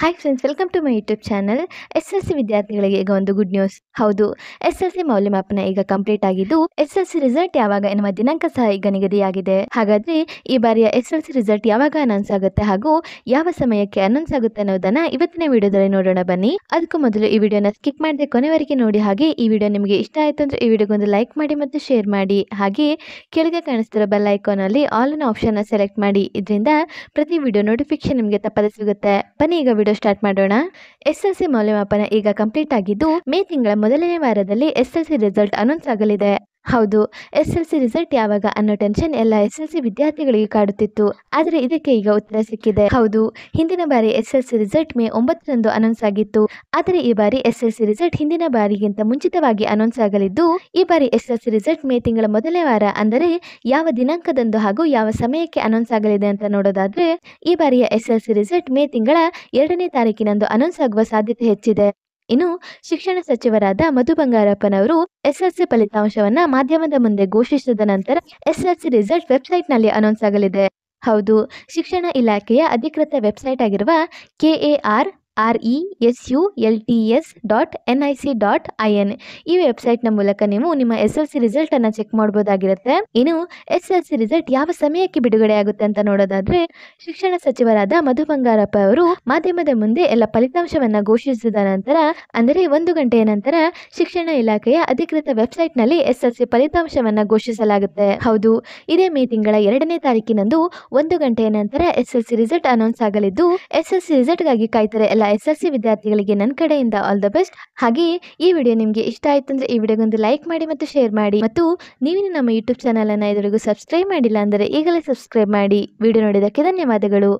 Hi friends, welcome to my YouTube channel. SLC ವಿದ್ಯಾರ್ಥಿಗಳಿಗೆ ಈಗ ಒಂದು ಗುಡ್ ನ್ಯೂಸ್. ಹೌದು, ಎಸ್-ಎಲ್-ಸಿ ಮೌಲ್ಯಮಾಪನ ಈಗ ಕಂಪ್ಲೀಟ್ ಆಗಿದ್ದು, ಎಸ್-ಎಲ್-ಸಿ ರಿಸಲ್ಟ್ ಯಾವಾಗ ಎನ್ನುವ ದಿನಾಂಕ ಸಹ ಈಗ ನಿಗದಿಯಾಗಿದೆ. ಹಾಗಾದ್ರೆ ಈ ಬಾರಿಯ ಎಸ್-ಎಲ್-ಸಿ ರಿಸಲ್ಟ್ ಯಾವಾಗ ಅನೌನ್ಸ್ ಆಗುತ್ತೆ ಹಾಗೂ ಯಾವ ಸಮಯಕ್ಕೆ ಅನೌನ್ಸ್ ಆಗುತ್ತೆ ಅನ್ನೋದನ್ನ ಇವತ್ತಿನ ವಿಡಿಯೋದಲ್ಲಿ ನೋಡೋಣ ಬನ್ನಿ. ಅದಕ್ಕೂ ಮೊದಲು ಈ ವಿಡಿಯೋನ ಸ್ಕಿಪ್ ಮಾಡದೆ ಕೊನೆವರೆಗೆ ನೋಡಿ. ಹಾಗೆ ಈ ವಿಡಿಯೋ ನಿಮಗೆ ಇಷ್ಟ ಆಯ್ತು ಅಂದ್ರೆ ಈ ವಿಡಿಯೋಗೊಂದು ಲೈಕ್ ಮಾಡಿ ಮತ್ತು ಶೇರ್ ಮಾಡಿ. ಹಾಗೆ ಕೆಳಗೆ ಕಾಣಿಸ್ತಿರೋ ಬೆಲ್ ಐಕಾನ್ ಅಲ್ಲಿ ಆಲ್ ಅನ್ ಆಪ್ಷನ್ ಸೆಲೆಕ್ಟ್ ಮಾಡಿ. ಇದರಿಂದ ಪ್ರತಿ ವಿಡಿಯೋ ನೋಟಿಫಿಕೇಶನ್ ನಿಮಗೆ ತಪ್ಪದೆ ಸಿಗುತ್ತೆ. ಬನ್ನಿ ಈಗ ವಿಡಿಯೋ ಸ್ಟಾರ್ಟ್ ಮಾಡೋಣ. ಎಸ್-ಎಲ್-ಸಿ ಮೌಲ್ಯಮಾಪನ ಈಗ ಕಂಪ್ಲೀಟ್ ಆಗಿದ್ದು, ಮೇ ತಿಂಗಳ ಮೊದಲನೇ ವಾರದಲ್ಲಿ ಎಸ್-ಎಲ್-ಸಿ ರಿಸಲ್ಟ್ ಅನೌನ್ಸ್ ಆಗಲಿದೆ. ಹೌದು, ಎಸ್-ಎಲ್-ಸಿ ರಿಸಲ್ಟ್ ಯಾವಾಗ ಅನ್ನೋ ಟೆನ್ಷನ್ ಎಲ್ಲ ಎಸ್-ಎಲ್-ಸಿ ವಿದ್ಯಾರ್ಥಿಗಳಿಗೆ ಕಾಡುತ್ತಿತ್ತು. ಆದರೆ ಇದಕ್ಕೆ ಈಗ ಉತ್ತರ ಸಿಕ್ಕಿದೆ. ಹೌದು, ಹಿಂದಿನ ಬಾರಿ ಎಸ್-ಎಲ್-ಸಿ ರಿಸಲ್ಟ್ ಮೇ 9ರಂದು ಅನೌನ್ಸ್ ಆಗಿತ್ತು. ಆದರೆ ಈ ಬಾರಿ ಎಸ್-ಎಲ್-ಸಿ ರಿಸಲ್ಟ್ ಹಿಂದಿನ ಬಾರಿಗಿಂತ ಮುಂಚಿತವಾಗಿ ಅನೌನ್ಸ್ ಆಗಲಿದ್ದು, ಈ ಬಾರಿ ಎಸ್-ಎಲ್-ಸಿ ರಿಸಲ್ಟ್ ಮೇ ತಿಂಗಳ ಮೊದಲನೇ ವಾರ ಅಂದರೆ ಯಾವ ದಿನಾಂಕದಂದು ಹಾಗೂ ಯಾವ ಸಮಯಕ್ಕೆ ಅನೌನ್ಸ್ ಆಗಲಿದೆ ಅಂತ ನೋಡೋದಾದ್ರೆ, ಈ ಬಾರಿಯ ಎಸ್-ಎಲ್-ಸಿ ರಿಸಲ್ಟ್ ಮೇ ತಿಂಗಳ 2ನೇ ತಾರೀಕಿನಂದು ಅನೌನ್ಸ್ ಆಗುವ ಸಾಧ್ಯತೆ ಹೆಚ್ಚಿದೆ. ಇನ್ನು ಶಿಕ್ಷಣ ಸಚಿವರಾದ ಮಧು ಬಂಗಾರಪ್ಪನವರು ಎಸ್-ಎಲ್-ಸಿ ಫಲಿತಾಂಶವನ್ನ ಮಾಧ್ಯಮದ ಮುಂದೆ ಘೋಷಿಸಿದ ನಂತರ ಎಸ್-ಎಲ್-ಸಿ ರಿಸಲ್ಟ್ ವೆಬ್ಸೈಟ್ನಲ್ಲಿ ಅನೌನ್ಸ್ ಆಗಲಿದೆ. ಹೌದು, ಶಿಕ್ಷಣ ಇಲಾಖೆಯ ಅಧಿಕೃತ ವೆಬ್ಸೈಟ್ ಆಗಿರುವ KARRESULTS.nic.in ಈ ವೆಬ್ಸೈಟ್ನ ಮೂಲಕ ನೀವು ನಿಮ್ಮ ಎಸ್-ಎಲ್-ಸಿ ರಿಸಲ್ಟ್ ಅನ್ನ ಚೆಕ್ ಮಾಡಬಹುದಾಗಿರುತ್ತೆ. ಇನ್ನು ಎಸ್-ಎಲ್-ಸಿ ರಿಸಲ್ಟ್ ಯಾವ ಸಮಯಕ್ಕೆ ಬಿಡುಗಡೆ ಆಗುತ್ತೆ ಅಂತ ನೋಡೋದಾದ್ರೆ, ಶಿಕ್ಷಣ ಸಚಿವರಾದ ಮಧು ಬಂಗಾರಪ್ಪ ಅವರು ಮಾಧ್ಯಮದ ಮುಂದೆ ಎಲ್ಲ ಫಲಿತಾಂಶವನ್ನ ಘೋಷಿಸಿದ ನಂತರ ಅಂದರೆ 1 ಗಂಟೆಯ ನಂತರ ಶಿಕ್ಷಣ ಇಲಾಖೆಯ ಅಧಿಕೃತ ವೆಬ್ಸೈಟ್ನಲ್ಲಿ ಎಸ್-ಎಲ್-ಸಿ ಫಲಿತಾಂಶವನ್ನ ಘೋಷಿಸಲಾಗುತ್ತೆ. ಹೌದು, ಇದೇ ಮೇ ತಿಂಗಳ 2ನೇ ತಾರೀಕಿನಂದು 1 ಗಂಟೆಯ ನಂತರ ಎಸ್-ಎಲ್-ಸಿ ರಿಸಲ್ಟ್ ಅನೌನ್ಸ್ ಆಗಲಿದ್ದು, ಎಸ್-ಎಲ್-ಸಿ ರಿಸಲ್ಟ್ಗಾಗಿ ಕಾಯ್ತಾರೆ ಎಲ್ಲ ಎಸ್-ಎಲ್-ಸಿ ವಿದ್ಯಾರ್ಥಿಗಳಿಗೆ ನನ್ನ ಕಡೆಯಿಂದ ಆಲ್ ದ ಬೆಸ್ಟ್. ಹಾಗೆ ಈ ವಿಡಿಯೋ ನಿಮಗೆ ಇಷ್ಟ ಆಯ್ತು ಅಂದ್ರೆ ಈ ವಿಡಿಯೋಗೊಂದು ಲೈಕ್ ಮಾಡಿ ಮತ್ತು ಶೇರ್ ಮಾಡಿ. ಮತ್ತು ನೀವಿನ್ನು ನಮ್ಮ ಯೂಟ್ಯೂಬ್ ಚಾನಲ್ ಅನ್ನ ಇದುವರೆಗೂ ಸಬ್ಸ್ಕ್ರೈಬ್ ಮಾಡಿಲ್ಲ ಅಂದರೆ ಈಗಲೇ ಸಬ್ಸ್ಕ್ರೈಬ್ ಮಾಡಿ. ವಿಡಿಯೋ ನೋಡಿದ್ದಕ್ಕೆ ಧನ್ಯವಾದಗಳು.